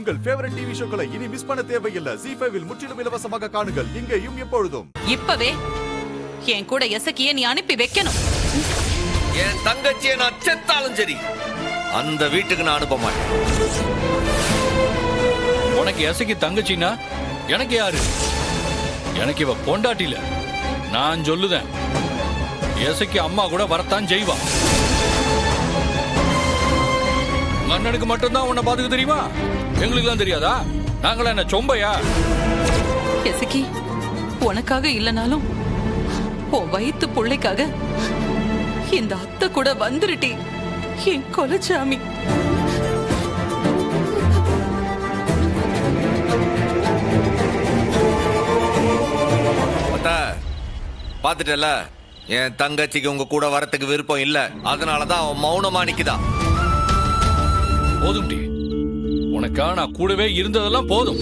உங்கள் favourite TV ஷோக்களை இனி miss பண்ண தேவையில்லை. ZEE5 இல் முற்றிலும் இலவசமாக காணுங்கள். இங்கேயும் எப்பொழுதும். இப்பவே என் கூட எசக்கிய நீ அனுப்பி வைக்கணும். என் தங்கச்சியை நான் செத்தாலும் சரி அந்த வீட்டுக்கு நான் அனுப்ப மாட்டேன். உனக்கு எசக்கி தங்கச்சின்னா எனக்கு யாரு? எனக்கு இவ பொண்டாட்டில. நான் சொல்லுதேன், எசக்கி அம்மா கூட வரத்தான் செய்வா. அண்ணனுக்கு மட்டும்தான் உன்னை பாத்துக்க தெரியுமா? எங்களுக்கு எல்லாம் தெரியாதா? நாங்கள என்ன சொம்பையா? எசக்கி உனக்காக இல்லனாலும் உன் வயித்து பிள்ளைக்காக இந்த அத்தை கூட வந்துருட்டி என் கொலச்சாமி. பாத்துட்டல, என் தங்கச்சிக்கு உங்க கூட வரத்துக்கு விருப்பம் இல்ல. அதனாலதான் அவன் மௌனமா நிக்குதா. போதும் டி, உனக்கா நான் கூடவே இருந்ததெல்லாம் போதும்.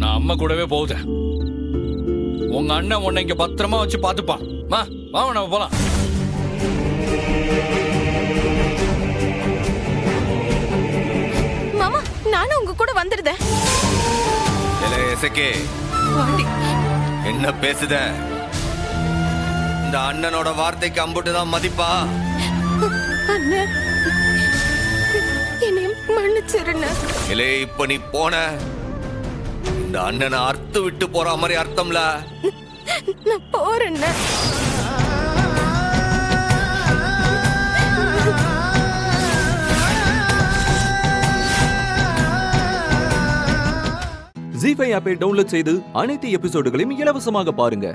நான் அம்மா கூடவே போகுதேன். உங்க அண்ணன் உன்னை இங்க பத்திரமா வச்சு பாத்துப்பான். வா நம்ம போலாம். மாமா, நானும் உங்க கூட வந்துடுதேன். என்ன பேசுத? இந்த அண்ணனோட வார்த்தைக்கு அம்புட்டுதான் மதிப்பா? அண்ணன் என்னை மன்னிச்சிருங்க. இல்லே, இப்ப நீ போன இந்த அண்ணனை அறுத்து விட்டு போற மாதிரி அர்த்தம்ல. நான் போறேன். ZEE5 ஆப்பை டவுன்லோட் செய்து அனைத்து எபிசோடுகளையும் இலவசமாக பாருங்க.